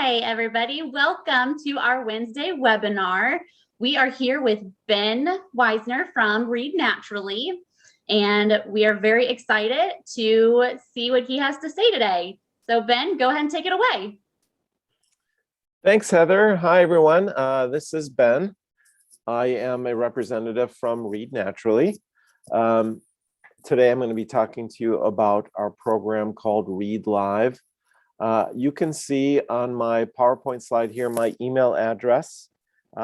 Hi, everybody. Welcome to our Wednesday webinar. We are here with Ben Weisner from Read Naturally, and we are very excited to see what he has to say today. So Ben, go ahead and take it away. Thanks, Heather. Hi, everyone. This is Ben. I am a representative from Read Naturally. Today, I'm going to be talking to you about our program called Read Live. You can see on my PowerPoint slide here my email address.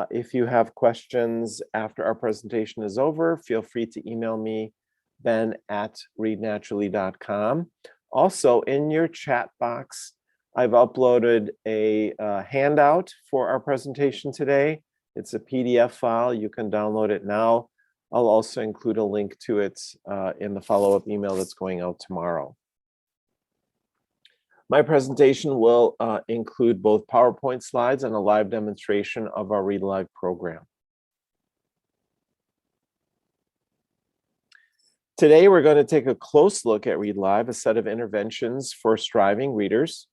If you have questions after our presentation is over, feel free to email me, ben@readnaturally.com. Also, in your chat box, I've uploaded a handout for our presentation today. It's a PDF file. You can download it now. I'll also include a link to it in the follow-up email that's going out tomorrow. My presentation will include both PowerPoint slides and a live demonstration of our Read Live program. Today, we're going to take a close look at Read Live, a set of interventions for striving readers.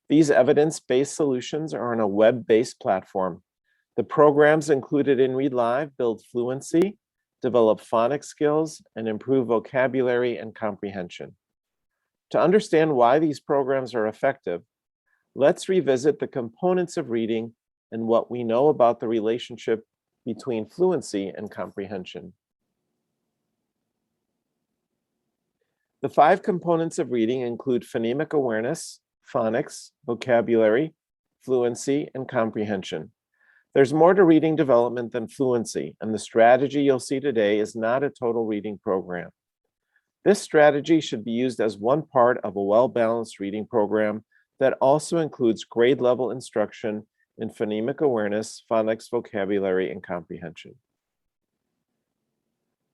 These evidence-based solutions are on a web-based platform. The programs included in Read Live build fluency, develop phonics skills, and improve vocabulary and comprehension. To understand why these programs are effective, let's revisit the components of reading and what we know about the relationship between fluency and comprehension. The 5 components of reading include phonemic awareness, phonics, vocabulary, fluency, and comprehension. There's more to reading development than fluency, and the strategy you'll see today is not a total reading program. This strategy should be used as one part of a well-balanced reading program that also includes grade-level instruction in phonemic awareness, phonics, vocabulary, and comprehension.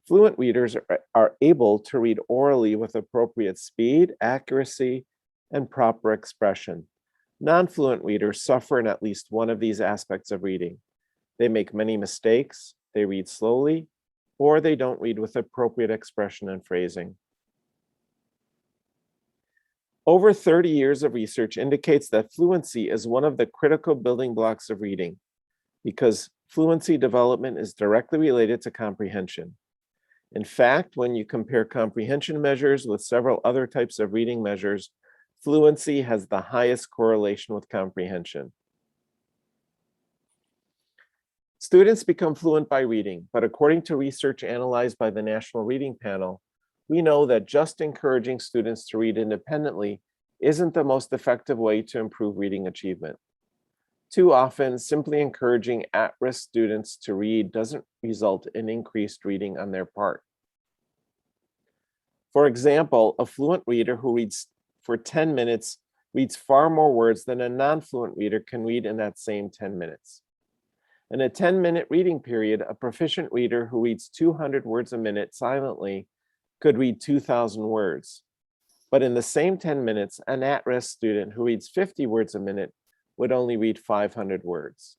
Fluent readers are able to read orally with appropriate speed, accuracy, and proper expression. Non-fluent readers suffer in at least one of these aspects of reading. They make many mistakes, they read slowly, or they don't read with appropriate expression and phrasing. Over 30 years of research indicates that fluency is one of the critical building blocks of reading because fluency development is directly related to comprehension. In fact, when you compare comprehension measures with several other types of reading measures, fluency has the highest correlation with comprehension. Students become fluent by reading, but according to research analyzed by the National Reading Panel, we know that just encouraging students to read independently isn't the most effective way to improve reading achievement. Too often, simply encouraging at-risk students to read doesn't result in increased reading on their part. For example, a fluent reader who reads for 10 minutes reads far more words than a non-fluent reader can read in that same 10 minutes. In a 10-minute reading period, a proficient reader who reads 200 words a minute silently could read 2,000 words. But in the same 10 minutes, an at-risk student who reads 50 words a minute would only read 500 words.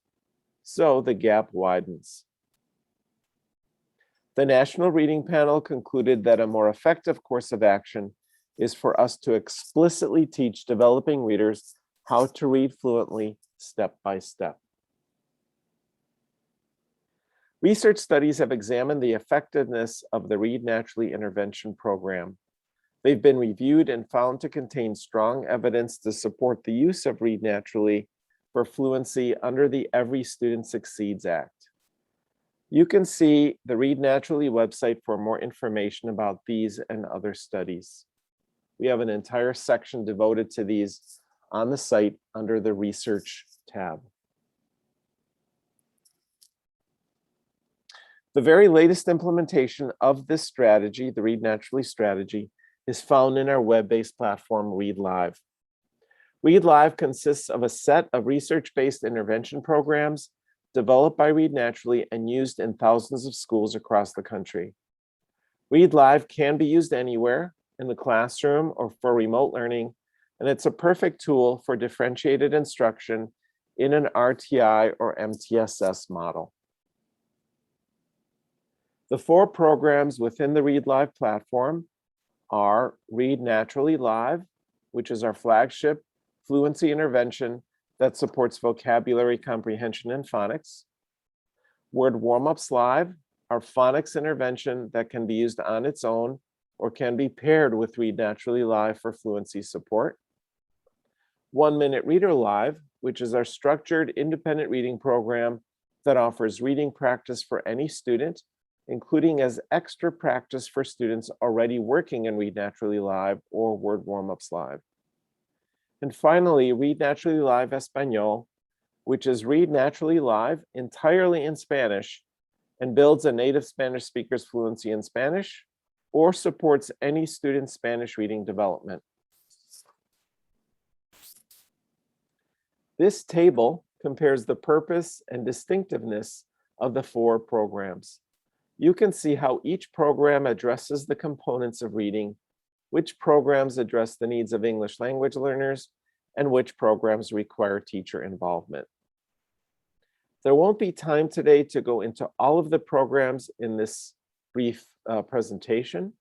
So the gap widens. The National Reading Panel concluded that a more effective course of action is for us to explicitly teach developing readers how to read fluently step by step. Research studies have examined the effectiveness of the Read Naturally intervention program. They've been reviewed and found to contain strong evidence to support the use of Read Naturally for fluency under the Every Student Succeeds Act. You can see the Read Naturally website for more information about these and other studies. We have an entire section devoted to these on the site under the Research tab. The very latest implementation of this strategy, the Read Naturally strategy, is found in our web-based platform, Read Live. Read Live consists of a set of research-based intervention programs developed by Read Naturally and used in thousands of schools across the country. Read Live can be used anywhere, in the classroom or for remote learning, and it's a perfect tool for differentiated instruction in an RTI or MTSS model. The 4 programs within the Read Live platform are Read Naturally Live, which is our flagship fluency intervention that supports vocabulary, comprehension, and phonics. Word warm-ups live are phonics intervention that can be used on its own or can be paired with Read Naturally Live for fluency support. 1 Minute Reader Live, which is our structured independent reading program that offers reading practice for any student, including as extra practice for students already working in Read Naturally Live or Word Warm-Ups Live. And finally, Read Naturally Live Español, which is Read Naturally Live entirely in Spanish and builds a native Spanish speaker's fluency in Spanish or supports any student's Spanish reading development. This table compares the purpose and distinctiveness of the 4 programs. You can see how each program addresses the components of reading, which programs address the needs of English language learners, and which programs require teacher involvement. There won't be time today to go into all of the programs in this brief presentation.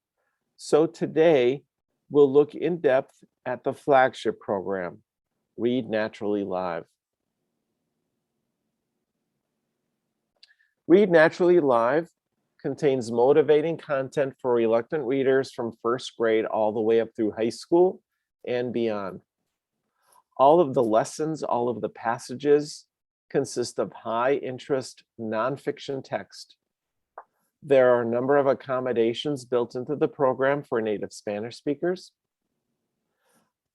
So today, we'll look in depth at the flagship program, Read Naturally Live. Read Naturally Live contains motivating content for reluctant readers from first grade all the way up through high school and beyond. All of the lessons, all of the passages consist of high interest nonfiction text. There are a number of accommodations built into the program for native Spanish speakers.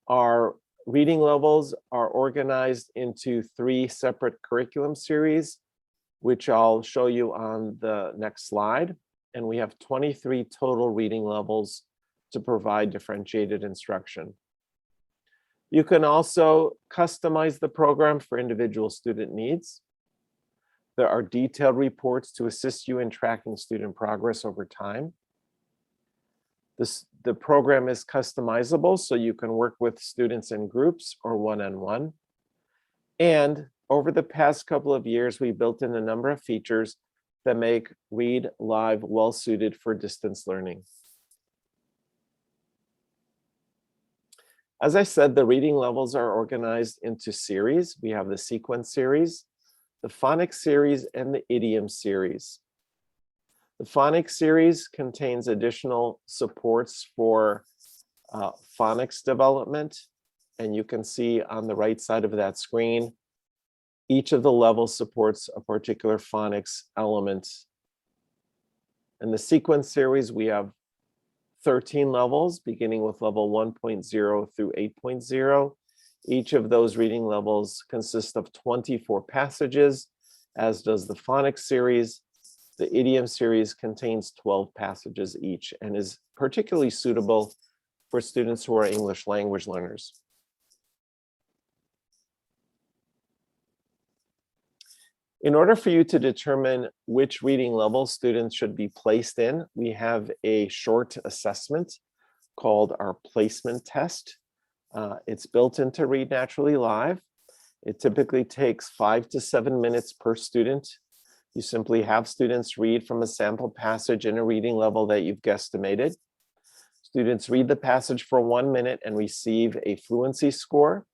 Our reading levels are organized into 3 separate curriculum series, which I'll show you on the next slide. And we have 23 total reading levels to provide differentiated instruction. You can also customize the program for individual student needs. There are detailed reports to assist you in tracking student progress over time. The program is customizable, so you can work with students in groups or one-on-one. And over the past couple of years, we built in a number of features that make Read Live well suited for distance learning. As I said, the reading levels are organized into series. We have the sequence series, the phonics series, and the idiom series. The phonics series contains additional supports for phonics development. And you can see on the right side of that screen, each of the levels supports a particular phonics element. In the sequence series, we have 13 levels, beginning with level 1.0 through 8.0. Each of those reading levels consists of 24 passages, as does the phonics series. The idiom series contains 12 passages each and is particularly suitable for students who are English language learners. In order for you to determine which reading level students should be placed in, we have a short assessment called our placement test. It's built into Read Naturally Live. It typically takes 5 to 7 minutes per student. You simply have students read from a sample passage in a reading level that you've guesstimated. Students read the passage for 1 minute and receive a fluency score.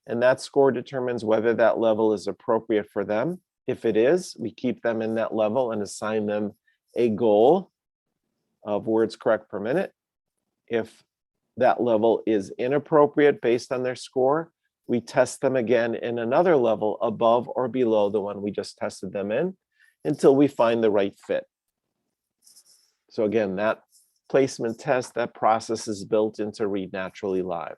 And that score determines whether that level is appropriate for them. If it is, we keep them in that level and assign them a goal of words correct per minute. If that level is inappropriate based on their score, we test them again in another level above or below the one we just tested them in until we find the right fit. So again, that placement test, that process is built into Read Naturally Live.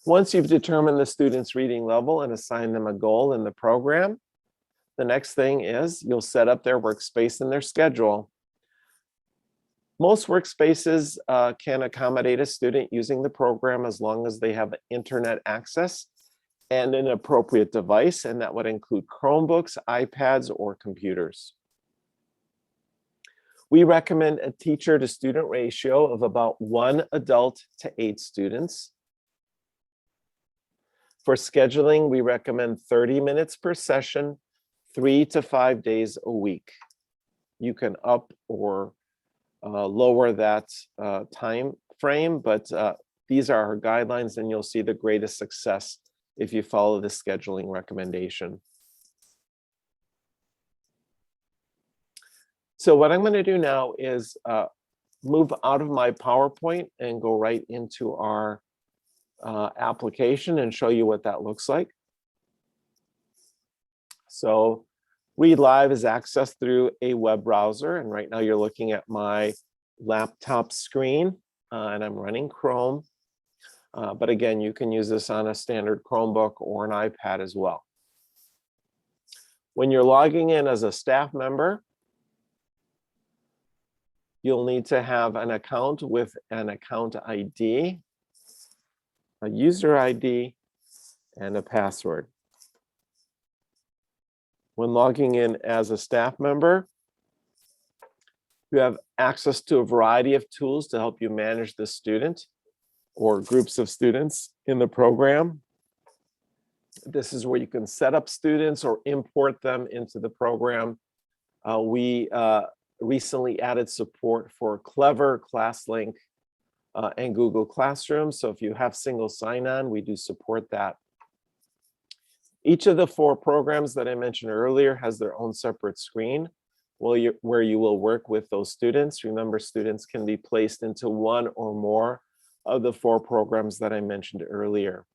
Once you've determined the student's reading level and assigned them a goal in the program, the next thing is you'll set up their workspace and their schedule. Most workspaces can accommodate a student using the program as long as they have internet access and an appropriate device, and that would include Chromebooks, iPads, or computers. We recommend a teacher to student ratio of about 1 adult to 8 students. For scheduling, we recommend 30 minutes per session, 3 to 5 days a week. You can up or lower that time frame, but these are our guidelines, and you'll see the greatest success if you follow the scheduling recommendation. So what I'm going to do now is move out of my PowerPoint and go right into our application and show you what that looks like. So Read Live is accessed through a web browser, and right now you're looking at my laptop screen, and I'm running Chrome. But again, you can use this on a standard Chromebook or an iPad as well. When you're logging in as a staff member, you'll need to have an account with an account ID, a user ID, and a password. When logging in as a staff member, you have access to a variety of tools to help you manage the student or groups of students in the program. This is where you can set up students or import them into the program. We recently added support for Clever, ClassLink, and Google Classroom. So if you have single sign-on, we do support that. Each of the 4 programs that I mentioned earlier has their own separate screen where you will work with those students. Remember, students can be placed into one or more of the 4 programs that I mentioned earlier.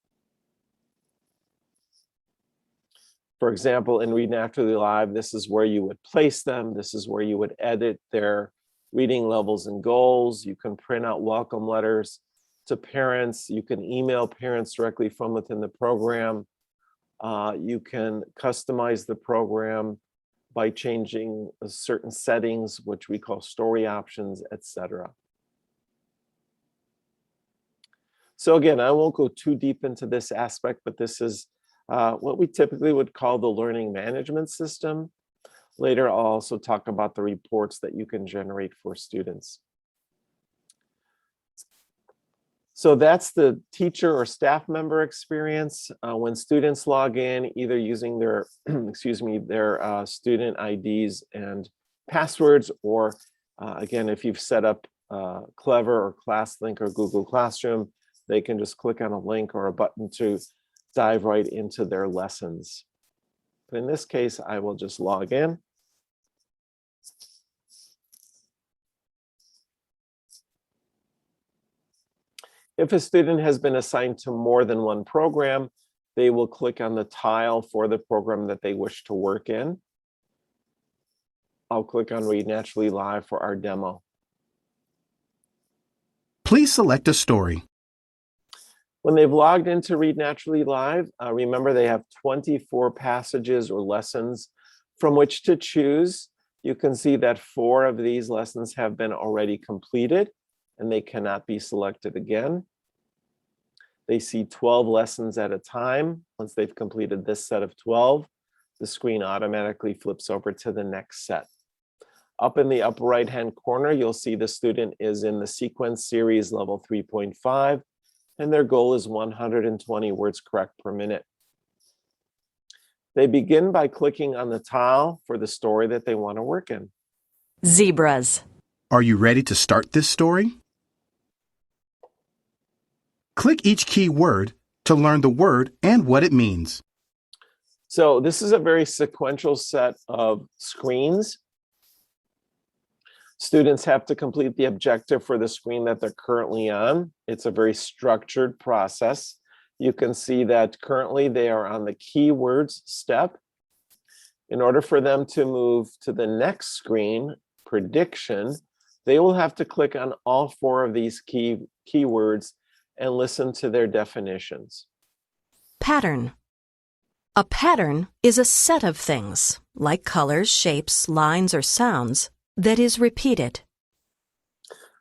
For example, in Read Naturally Live, this is where you would place them. This is where you would edit their reading levels and goals. You can print out welcome letters to parents. You can email parents directly from within the program. You can customize the program by changing certain settings, which we call story options, etc. So again, I won't go too deep into this aspect, but this is what we typically would call the learning management system. Later, I'll also talk about the reports that you can generate for students. So that's the teacher or staff member experience. When students log in, either using their, their student IDs and passwords, or again, if you've set up Clever or ClassLink or Google Classroom, they can just click on a link or a button to dive right into their lessons. But in this case, I will just log in. If a student has been assigned to more than one program, they will click on the tile for the program that they wish to work in. I'll click on Read Naturally Live for our demo. Please select a story. When they've logged into Read Naturally Live, remember they have 24 passages or lessons from which to choose. You can see that 4 of these lessons have been already completed, and they cannot be selected again. They see 12 lessons at a time. Once they've completed this set of 12, the screen automatically flips over to the next set. Up in the upper right-hand corner, you'll see the student is in the sequence series level 3.5, and their goal is 120 words correct per minute. They begin by clicking on the tile for the story that they want to work in. Zebras. Are you ready to start this story? Click each key word to learn the word and what it means. So this is a very sequential set of screens. Students have to complete the objective for the screen that they're currently on. It's a very structured process. You can see that currently they are on the keywords step. In order for them to move to the next screen, prediction, they will have to click on all 4 of these keywords and listen to their definitions. Pattern. A pattern is a set of things, like colors, shapes, lines, or sounds, that is repeated.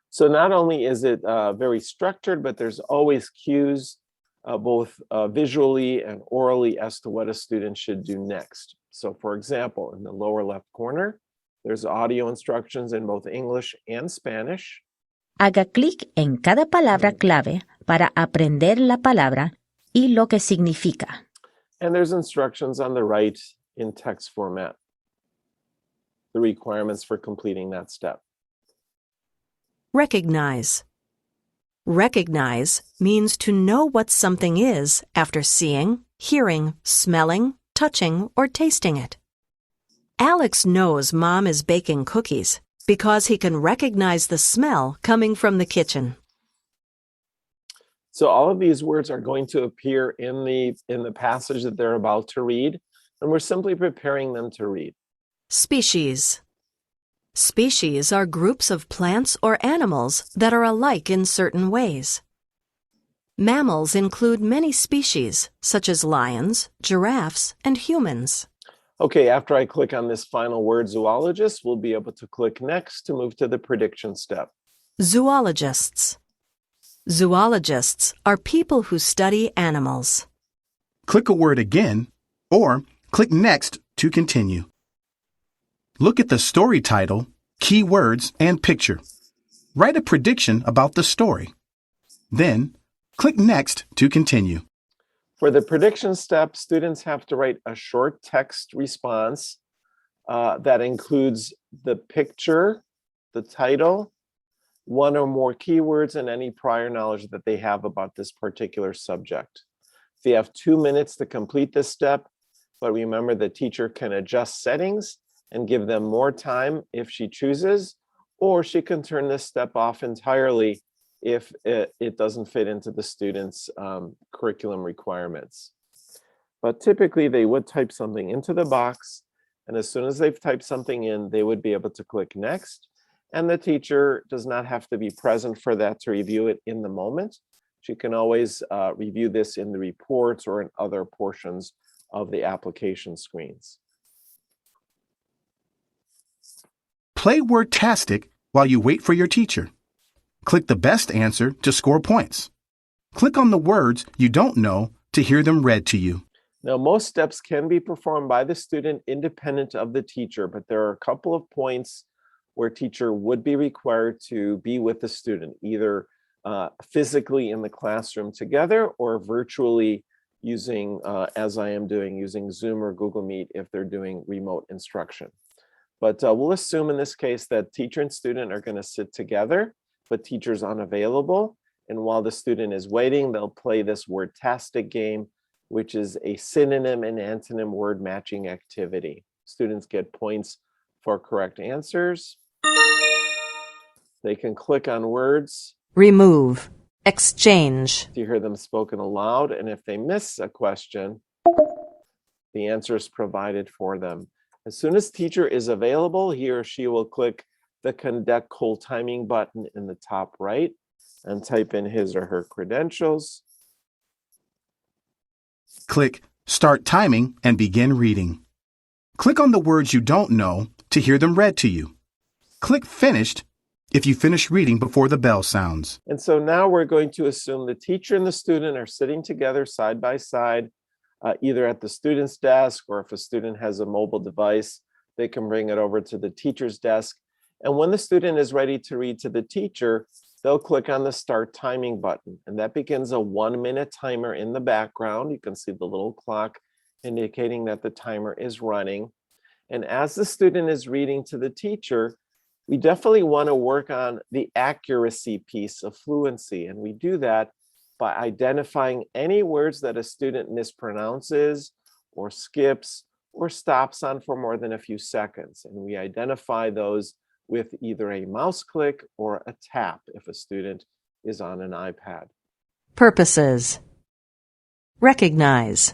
So not only is it very structured, but there's always cues, both visually and orally, as to what a student should do next. So for example, in the lower left corner, there's audio instructions in both English and Spanish. Haga clic en cada palabra clave para aprender la palabra y lo que significa. And there's instructions on the right in text format, the requirements for completing that step. Recognize. Recognize means to know what something is after seeing, hearing, smelling, touching, or tasting it. Alex knows Mom is baking cookies because he can recognize the smell coming from the kitchen. So all of these words are going to appear in the passage that they're about to read, and we're simply preparing them to read. Species. Species are groups of plants or animals that are alike in certain ways. Mammals include many species, such as lions, giraffes, and humans. Okay, after I click on this final word, zoologist, we'll be able to click next to move to the prediction step. Zoologists. Zoologists are people who study animals. Click a word again, or click Next to continue. Look at the story title, keywords, and picture. Write a prediction about the story. Then, click Next to continue. For the prediction step, students have to write a short text response that includes the picture, the title, one or more keywords, and any prior knowledge that they have about this particular subject. They have 2 minutes to complete this step, but remember the teacher can adjust settings and give them more time if she chooses, or she can turn this step off entirely if it doesn't fit into the student's curriculum requirements. But typically they would type something into the box, and as soon as they've typed something in, they would be able to click next, and the teacher does not have to be present for that to review it in the moment. She can always review this in the reports or in other portions of the application screens. Play Wordtastic while you wait for your teacher. Click the best answer to score points. Click on the words you don't know to hear them read to you. Now, most steps can be performed by the student independent of the teacher, but there are a couple of points where teacher would be required to be with the student, either physically in the classroom together or virtually using, as I am doing, using Zoom or Google Meet if they're doing remote instruction. But we'll assume in this case that teacher and student are going to sit together, but teacher's unavailable. And while the student is waiting, they'll play this Wordtastic game, which is a synonym and antonym word matching activity. Students get points for correct answers. They can click on words. Remove. Exchange. To hear them spoken aloud. And if they miss a question, the answer is provided for them. As soon as teacher is available, he or she will click the conduct cold timing button in the top right and type in his or her credentials. Click Start Timing and begin reading. Click on the words you don't know to hear them read to you. Click Finished if you finish reading before the bell sounds. And so now we're going to assume the teacher and the student are sitting together side by side, either at the student's desk, or if a student has a mobile device, they can bring it over to the teacher's desk. And when the student is ready to read to the teacher, they'll click on the Start Timing button, and that begins a 1-minute timer in the background. You can see the little clock indicating that the timer is running. And as the student is reading to the teacher, we definitely want to work on the accuracy piece of fluency. And we do that by identifying any words that a student mispronounces or skips or stops on for more than a few seconds. And we identify those with either a mouse click or a tap if a student is on an iPad. Purposes. Recognize.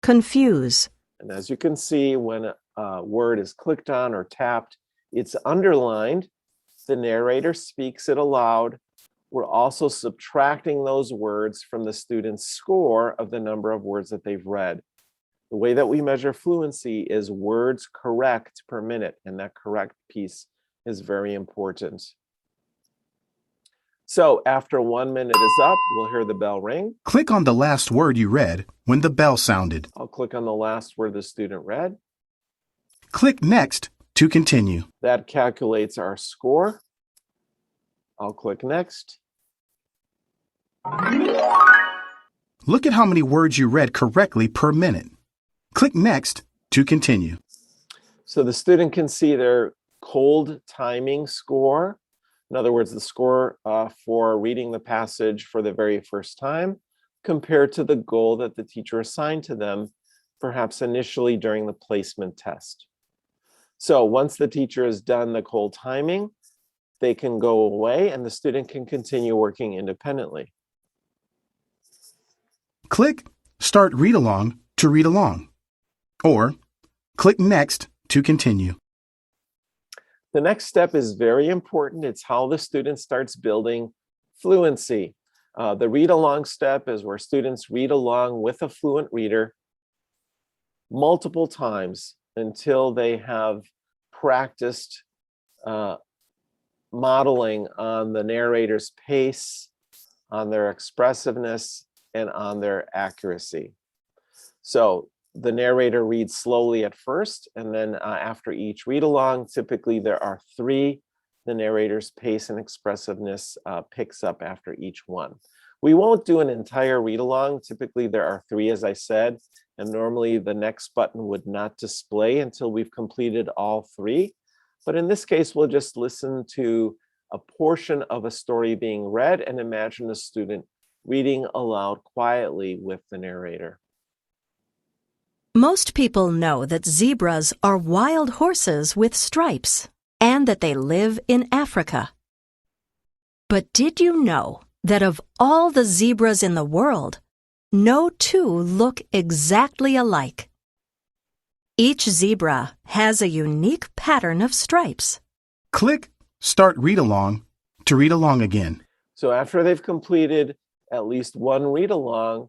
Confuse. And as you can see, when a word is clicked on or tapped, it's underlined. The narrator speaks it aloud. We're also subtracting those words from the student's score of the number of words that they've read. The way that we measure fluency is words correct per minute, and that correct piece is very important. So after 1 minute is up, we'll hear the bell ring. Click on the last word you read when the bell sounded. I'll click on the last word the student read. Click Next to continue. That calculates our score. I'll click Next. Look at how many words you read correctly per minute. Click Next to continue. So the student can see their cold timing score. In other words, the score for reading the passage for the very first time compared to the goal that the teacher assigned to them, perhaps initially during the placement test. So once the teacher has done the whole timing, they can go away and the student can continue working independently. Click Start Read Along to read along, or click Next to continue. The next step is very important. It's how the student starts building fluency. The read along step is where students read along with a fluent reader multiple times until they have practiced modeling on the narrator's pace, on their expressiveness, and on their accuracy. So the narrator reads slowly at first, and then after each read along, typically there are 3. The narrator's pace and expressiveness picks up after each one. We won't do an entire read along. Typically there are 3, as I said, and normally the next button would not display until we've completed all 3. But in this case, we'll just listen to a portion of a story being read and imagine the student reading aloud quietly with the narrator. Most people know that zebras are wild horses with stripes and that they live in Africa. But did you know that of all the zebras in the world, no 2 look exactly alike? Each zebra has a unique pattern of stripes. Click Start Read Along to read along again. So after they've completed at least one read along,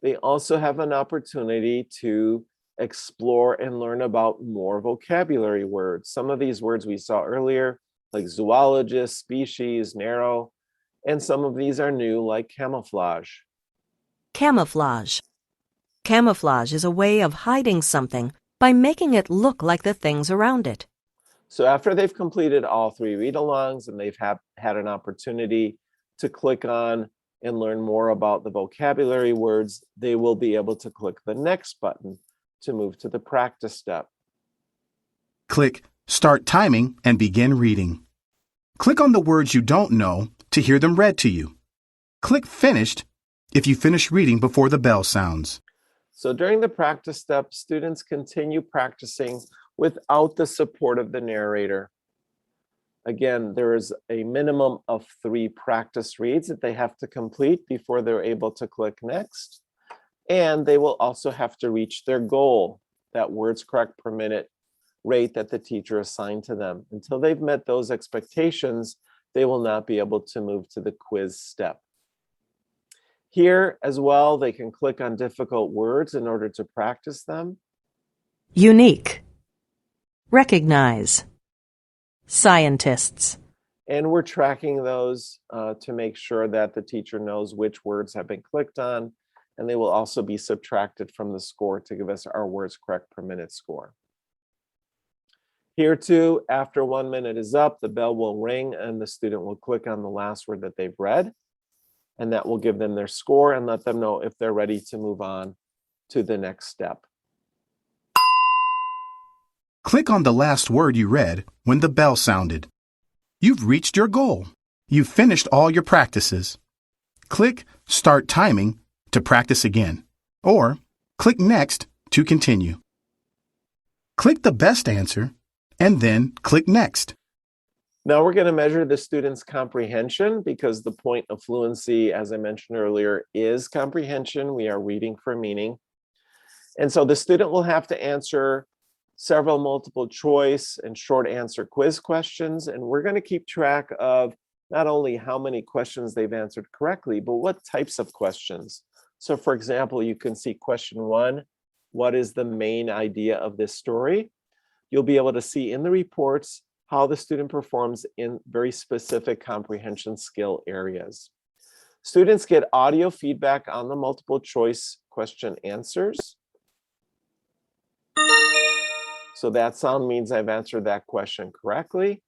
they also have an opportunity to explore and learn about more vocabulary words. Some of these words we saw earlier, like zoologist, species, narrow, and some of these are new, like camouflage. Camouflage. Camouflage is a way of hiding something by making it look like the things around it. So after they've completed all 3 read-alongs and they've had an opportunity to click on and learn more about the vocabulary words, they will be able to click the next button to move to the practice step. Click Start Timing and begin reading. Click on the words you don't know to hear them read to you. Click Finished if you finish reading before the bell sounds. So during the practice step, students continue practicing without the support of the narrator. Again, there is a minimum of 3 practice reads that they have to complete before they're able to click Next. And they will also have to reach their goal, that words correct per minute rate that the teacher assigned to them. Until they've met those expectations, they will not be able to move to the quiz step. Here as well, they can click on difficult words in order to practice them. Unique. Recognize. Scientists. And we're tracking those to make sure that the teacher knows which words have been clicked on, and they will also be subtracted from the score to give us our words correct per minute score. Here too, after 1 minute is up, the bell will ring and the student will click on the last word that they've read, and that will give them their score and let them know if they're ready to move on to the next step. Click on the last word you read when the bell sounded. You've reached your goal. You've finished all your practices. Click Start Timing to practice again, or click Next to continue. Click the best answer and then click Next. Now we're going to measure the student's comprehension because the point of fluency, as I mentioned earlier, is comprehension. We are reading for meaning. And so the student will have to answer several multiple choice and short answer quiz questions. And we're going to keep track of not only how many questions they've answered correctly, but what types of questions. So for example, you can see question 1, what is the main idea of this story? You'll be able to see in the reports how the student performs in very specific comprehension skill areas. Students get audio feedback on the multiple choice question answers. So that sound means I've answered that question correctly.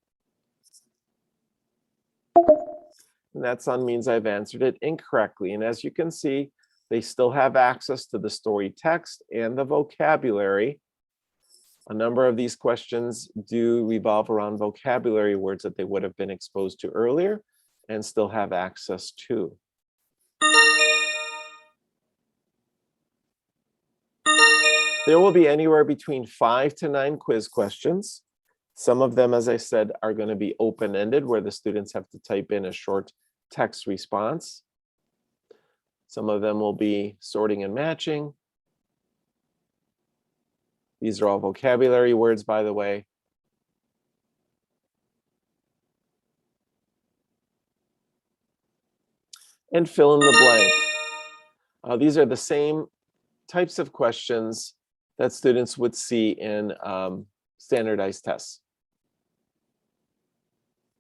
And that sound means I've answered it incorrectly. And as you can see, they still have access to the story text and the vocabulary. A number of these questions do revolve around vocabulary words that they would have been exposed to earlier and still have access to. There will be anywhere between 5 to 9 quiz questions. Some of them, as I said, are going to be open-ended, where the students have to type in a short text response. Some of them will be sorting and matching. These are all vocabulary words, by the way. And fill in the blank. These are the same types of questions that students would see in standardized tests.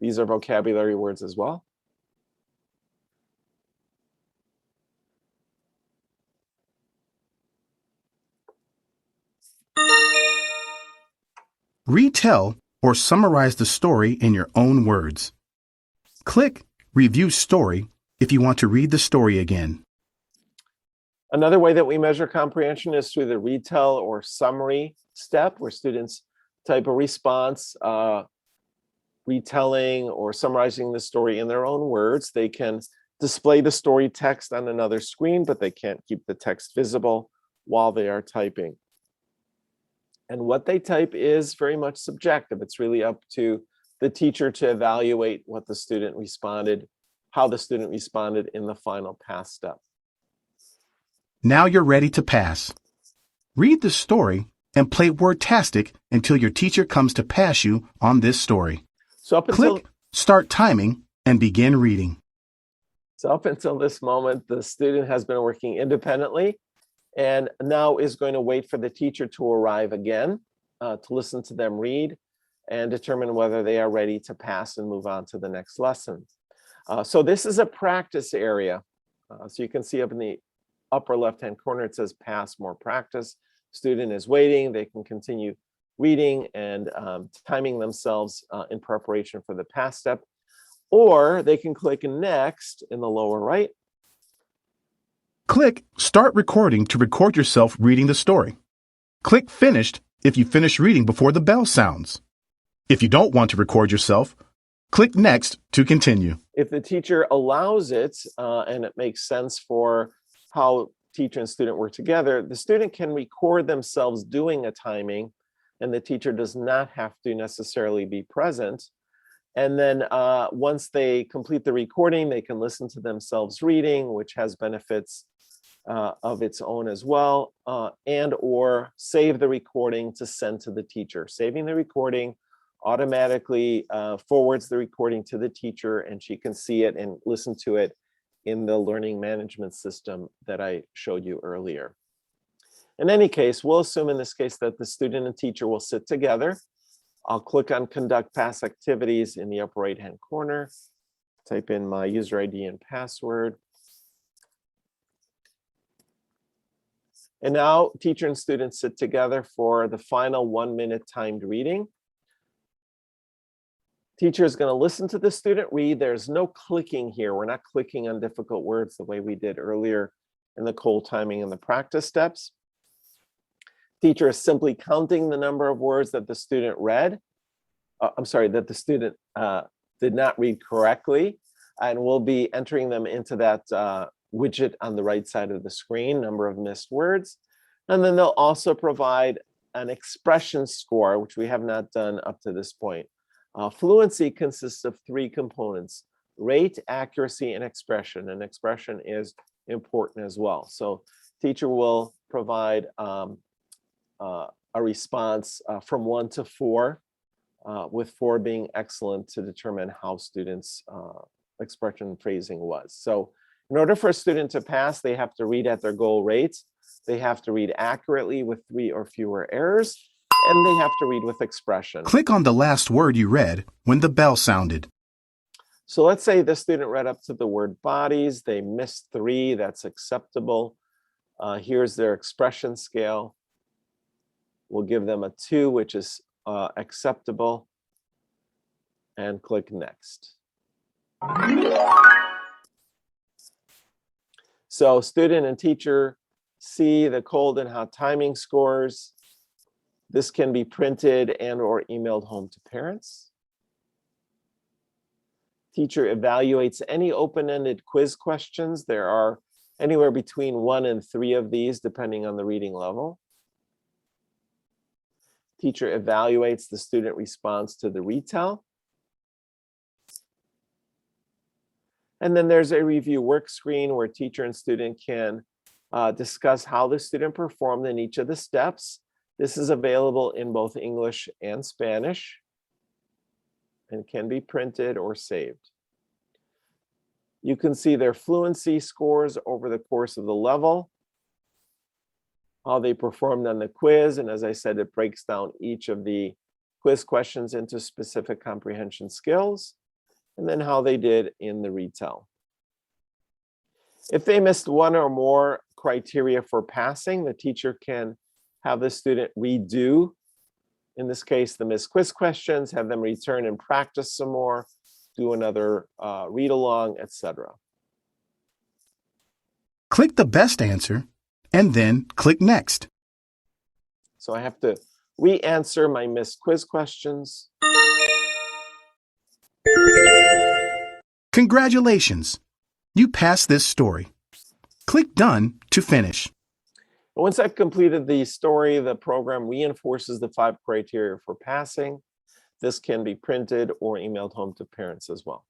These are vocabulary words as well. Retell or summarize the story in your own words. Click Review Story if you want to read the story again. Another way that we measure comprehension is through the retell or summary step, where students type a response, retelling or summarizing the story in their own words. They can display the story text on another screen, but they can't keep the text visible while they are typing. And what they type is very much subjective. It's really up to the teacher to evaluate what the student responded, how the student responded in the final pass step. Now you're ready to pass. Read the story and play Wordtastic until your teacher comes to pass you on this story. So up until Click Start Timing and begin reading. So up until this moment, the student has been working independently and now is going to wait for the teacher to arrive again to listen to them read and determine whether they are ready to pass and move on to the next lesson. So this is a practice area. So you can see up in the upper left-hand corner, it says pass, more practice. Student is waiting. They can continue reading and timing themselves in preparation for the pass step. Or they can click next in the lower right. Click Start Recording to record yourself reading the story. Click Finished if you finish reading before the bell sounds. If you don't want to record yourself, click Next to continue. If the teacher allows it and it makes sense for how teacher and student work together, the student can record themselves doing a timing, and the teacher does not have to necessarily be present. And then once they complete the recording, they can listen to themselves reading, which has benefits of its own as well, and or save the recording to send to the teacher. Saving the recording automatically forwards the recording to the teacher, and she can see it and listen to it in the learning management system that I showed you earlier. In any case, we'll assume in this case that the student and teacher will sit together. I'll click on Conduct Pass Activities in the upper right-hand corner, type in my user ID and password. And now teacher and student sit together for the final 1-minute timed reading. Teacher is going to listen to the student read. There's no clicking here. We're not clicking on difficult words the way we did earlier in the cold timing and the practice steps. Teacher is simply counting the number of words that the student read. That the student did not read correctly, and we'll be entering them into that widget on the right side of the screen, number of missed words. And then they'll also provide an expression score, which we have not done up to this point. Fluency consists of 3 components: rate, accuracy, and expression. And expression is important as well. So teacher will provide a response from 1 to 4, with 4 being excellent, to determine how students' expression phrasing was. So in order for a student to pass, they have to read at their goal rates. They have to read accurately with 3 or fewer errors, and they have to read with expression. Click on the last word you read when the bell sounded. So let's say the student read up to the word bodies. They missed 3. That's acceptable. Here's their expression scale. We'll give them a 2, which is acceptable, and click next. So student and teacher see the cold and hot timing scores. This can be printed and or emailed home to parents. Teacher evaluates any open-ended quiz questions. There are anywhere between 1 and 3 of these, depending on the reading level. Teacher evaluates the student response to the retell. And then there's a review work screen where teacher and student can discuss how the student performed in each of the steps. This is available in both English and Spanish and can be printed or saved. You can see their fluency scores over the course of the level, how they performed on the quiz. And as I said, it breaks down each of the quiz questions into specific comprehension skills, and then how they did in the retell. If they missed one or more criteria for passing, the teacher can have the student redo, in this case, the missed quiz questions, have them return and practice some more, do another read along, etc. Click the best answer and then click Next. So I have to re-answer my missed quiz questions. Congratulations! You passed this story. Click Done to finish. Once I've completed the story, the program reinforces the 5 criteria for passing. This can be printed or emailed home to parents as well.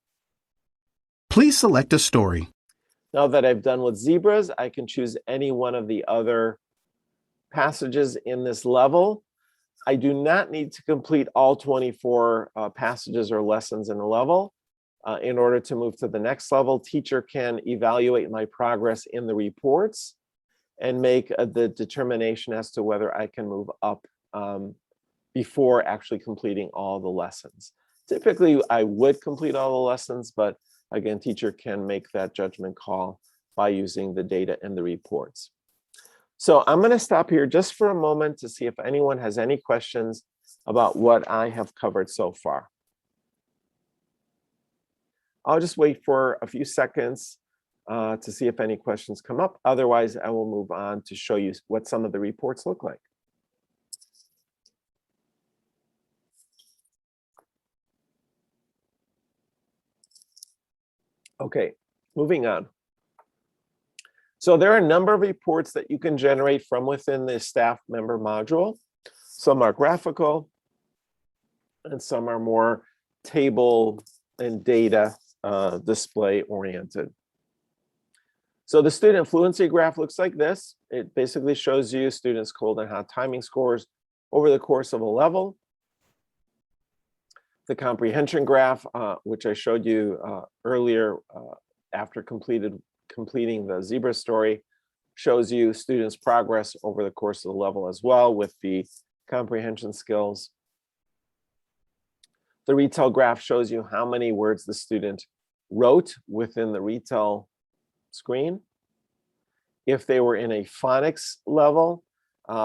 Please select a story. Now that I've done with zebras, I can choose any one of the other passages in this level. I do not need to complete all 24 passages or lessons in the level. In order to move to the next level, teacher can evaluate my progress in the reports and make the determination as to whether I can move up before actually completing all the lessons. Typically, I would complete all the lessons, but again, teacher can make that judgment call by using the data in the reports. So I'm going to stop here just for a moment to see if anyone has any questions about what I have covered so far. I'll just wait for a few seconds to see if any questions come up. Otherwise, I will move on to show you what some of the reports look like. Okay, moving on. So there are a number of reports that you can generate from within the staff member module. Some are graphical, and some are more table and data display oriented. So the student fluency graph looks like this. It basically shows you students' cold and hot timing scores over the course of a level. The comprehension graph, which I showed you earlier after completing the zebra story, shows you students' progress over the course of the level as well with the comprehension skills. The retell graph shows you how many words the student wrote within the retell screen. If they were in a phonics level,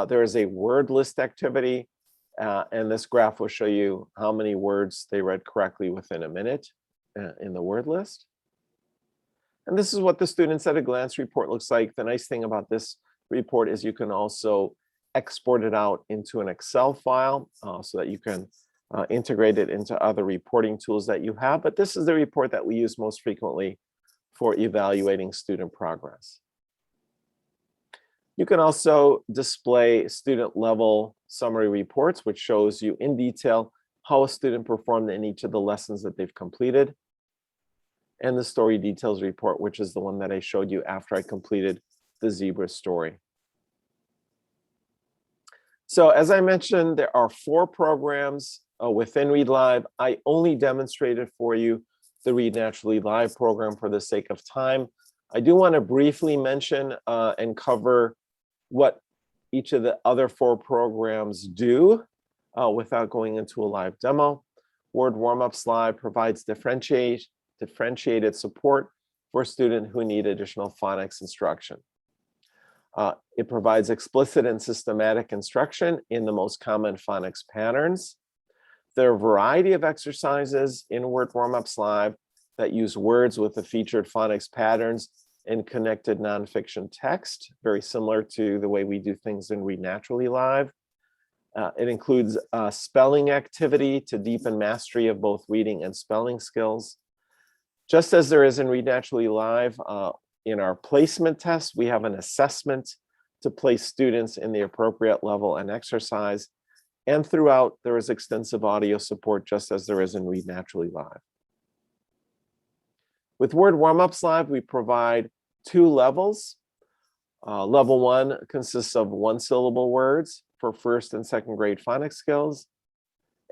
there is a word list activity, and this graph will show you how many words they read correctly within a minute in the word list. And this is what the students at a glance report looks like. The nice thing about this report is you can also export it out into an Excel file so that you can integrate it into other reporting tools that you have. But this is the report that we use most frequently for evaluating student progress. You can also display student level summary reports, which shows you in detail how a student performed in each of the lessons that they've completed. And the story details report, which is the one that I showed you after I completed the zebra story. So as I mentioned, there are 4 programs within Read Live. I only demonstrated for you the Read Naturally Live program for the sake of time. I do want to briefly mention and cover what each of the other 4 programs do without going into a live demo. Word Warm-Ups Live provides differentiated support for students who need additional phonics instruction. It provides explicit and systematic instruction in the most common phonics patterns. There are a variety of exercises in Word Warm-Ups Live that use words with the featured phonics patterns and connected nonfiction text, very similar to the way we do things in Read Naturally Live. It includes a spelling activity to deepen mastery of both reading and spelling skills. Just as there is in Read Naturally Live, in our placement test, we have an assessment to place students in the appropriate level and exercise. And throughout, there is extensive audio support, just as there is in Read Naturally Live. With Word Warm-Ups Live, we provide 2 levels. Level 1 consists of one-syllable words for first and second grade phonics skills,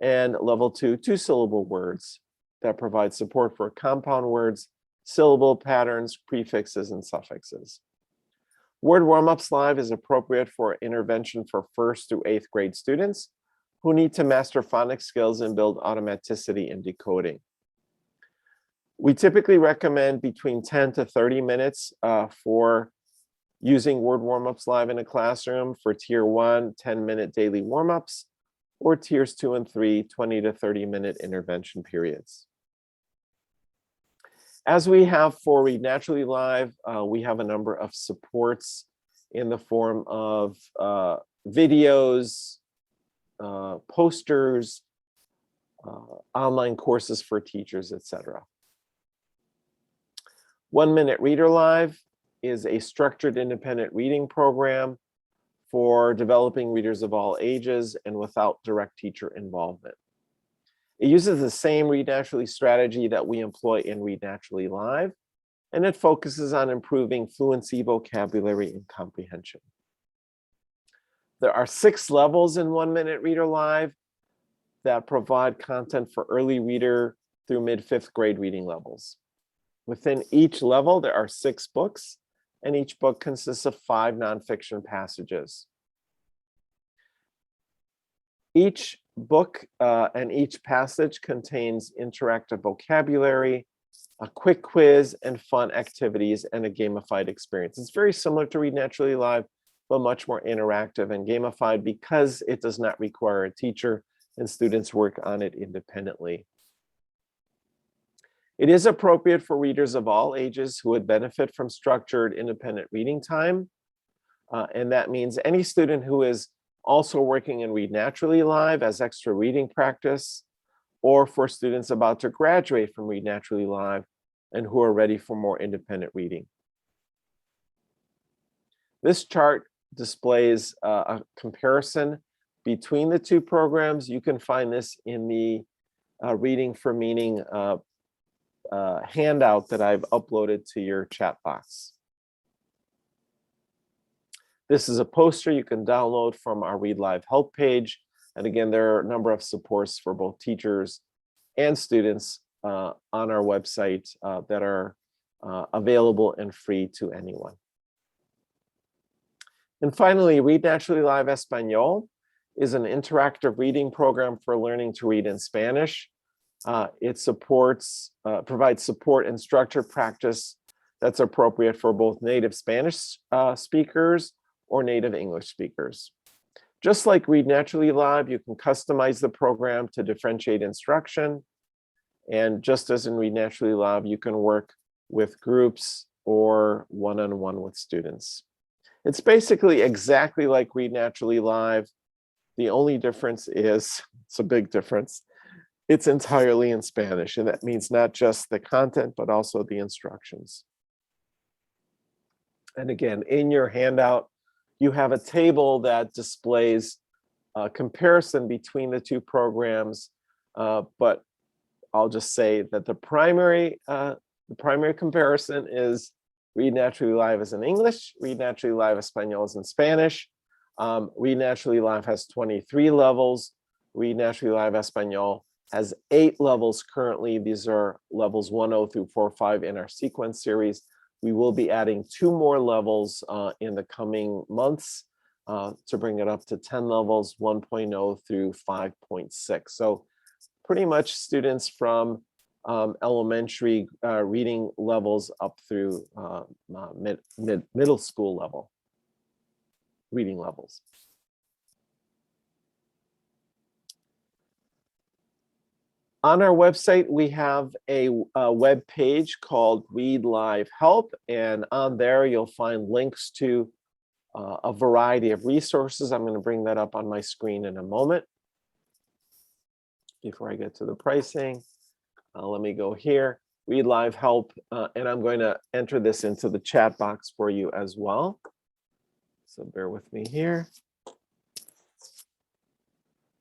and level 2, 2-syllable words that provide support for compound words, syllable patterns, prefixes, and suffixes. Word Warm-Ups Live is appropriate for intervention for 1st through 8th grade students who need to master phonics skills and build automaticity in decoding. We typically recommend between 10 to 30 minutes for using Word Warm-Ups Live in a classroom. For Tier 1, 10-minute daily warm-ups, or Tiers 2 and 3, 20 to 30-minute intervention periods. As we have for Read Naturally Live, we have a number of supports in the form of videos, posters, online courses for teachers, etc. 1 Minute Reader Live is a structured independent reading program for developing readers of all ages and without direct teacher involvement. It uses the same Read Naturally strategy that we employ in Read Naturally Live, and it focuses on improving fluency, vocabulary, and comprehension. There are 6 levels in 1 Minute Reader Live that provide content for early reader through mid-5th grade reading levels. Within each level, there are 6 books, and each book consists of 5 nonfiction passages. Each book and each passage contains interactive vocabulary, a quick quiz, and fun activities, and a gamified experience. It's very similar to Read Naturally Live, but much more interactive and gamified because it does not require a teacher and students work on it independently. It is appropriate for readers of all ages who would benefit from structured independent reading time. And that means any student who is also working in Read Naturally Live as extra reading practice, or for students about to graduate from Read Naturally Live and who are ready for more independent reading. This chart displays a comparison between the 2 programs. You can find this in the Reading for Meaning handout that I've uploaded to your chat box. This is a poster you can download from our Read Live help page. And again, there are a number of supports for both teachers and students on our website that are available and free to anyone. And finally, Read Naturally Live Español is an interactive reading program for learning to read in Spanish. It provides support and structured practice that's appropriate for both native Spanish speakers or native English speakers. Just like Read Naturally Live, you can customize the program to differentiate instruction. And just as in Read Naturally Live, you can work with groups or one-on-one with students. It's basically exactly like Read Naturally Live. The only difference is, it's a big difference, it's entirely in Spanish. And that means not just the content, but also the instructions. And again, in your handout, you have a table that displays a comparison between the 2 programs, but I'll just say that the primary comparison is Read Naturally Live is in English, Read Naturally Live Español is in Spanish. Read Naturally Live has 23 levels. Read Naturally Live Español has 8 levels currently. These are levels 1.0 through 4.5 in our sequence series. We will be adding 2 more levels in the coming months to bring it up to 10 levels, 1.0 through 5.6. So pretty much students from elementary reading levels up through middle school level reading levels. On our website, we have a web page called Read Live Help, and on there you'll find links to a variety of resources. I'm going to bring that up on my screen in a moment. Before I get to the pricing, let me go here, Read Live Help, and I'm going to enter this into the chat box for you as well. So bear with me here.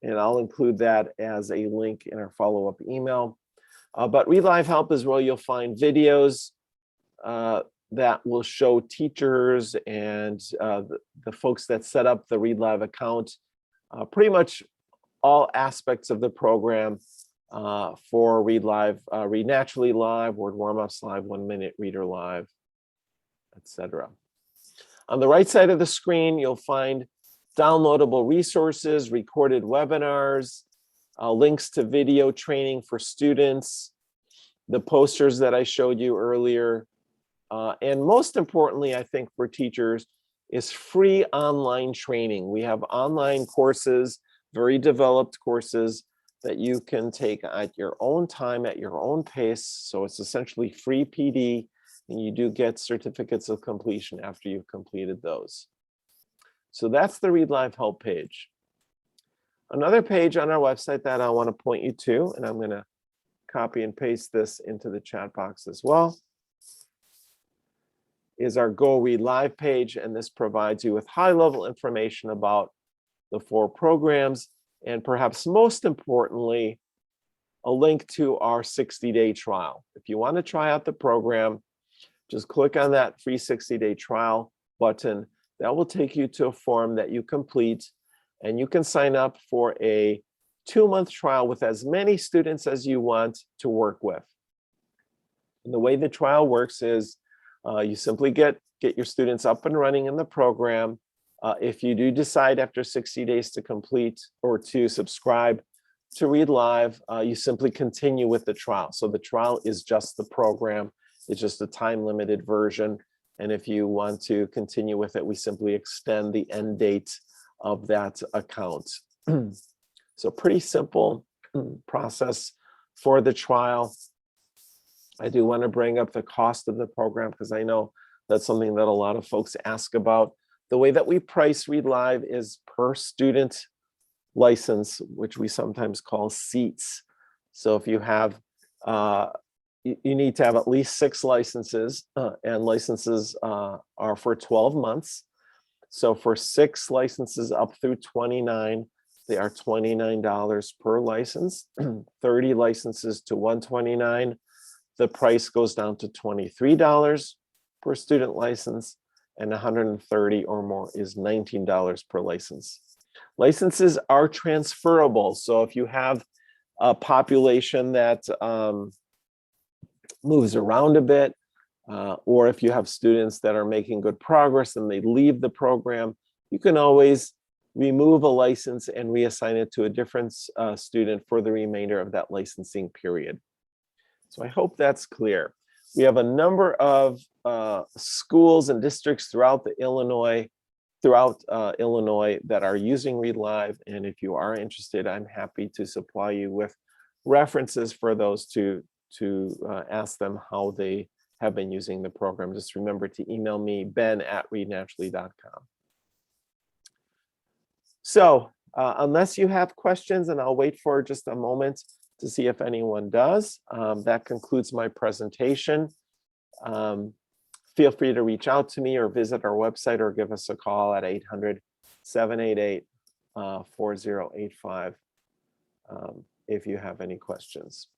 and I'll include that as a link in our follow-up email. But Read Live Help is where you'll find videos that will show teachers and the folks that set up the Read Live account pretty much all aspects of the program for Read Live, Read Naturally Live, Word Warm-Ups Live, 1 Minute Reader Live, etc. On the right side of the screen, you'll find downloadable resources, recorded webinars, links to video training for students, the posters that I showed you earlier, and most importantly, I think for teachers, is free online training. We have online courses, very developed courses that you can take at your own time, at your own pace. So it's essentially free PD, and you do get certificates of completion after you've completed those. So that's the Read Live Help page. Another page on our website that I want to point you to, and I'm going to copy and paste this into the chat box as well, is our Go Read Live page, and this provides you with high-level information about the 4 programs, and perhaps most importantly, a link to our 60-day trial. If you want to try out the program, just click on that free 60-day trial button. That will take you to a form that you complete, and you can sign up for a 2-month trial with as many students as you want to work with. And the way the trial works is you simply get your students up and running in the program. If you do decide after 60 days to complete or to subscribe to Read Live, you simply continue with the trial. So the trial is just the program. It's just a time-limited version. And if you want to continue with it, we simply extend the end date of that account. So pretty simple process for the trial. I do want to bring up the cost of the program because I know that's something that a lot of folks ask about. The way that we price Read Live is per student license, which we sometimes call seats. So if you have, you need to have at least 6 licenses, and licenses are for 12 months. So for 6 licenses up through 29, they are $29 per license. 30 licenses to 129, the price goes down to $23 per student license, and 130 or more is $19 per license. Licenses are transferable. So if you have a population that moves around a bit, or if you have students that are making good progress and they leave the program, you can always remove a license and reassign it to a different student for the remainder of that licensing period. So I hope that's clear. We have a number of schools and districts throughout Illinois that are using Read Live, and if you are interested, I'm happy to supply you with references for those to ask them how they have been using the program. Just remember to email me, ben@readnaturally.com. So unless you have questions, and I'll wait for just a moment to see if anyone does, that concludes my presentation. Feel free to reach out to me or visit our website or give us a call at 800-788-4085 if you have any questions.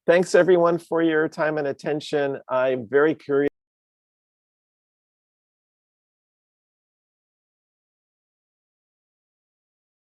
Thanks everyone for your time and attention. I'm very curious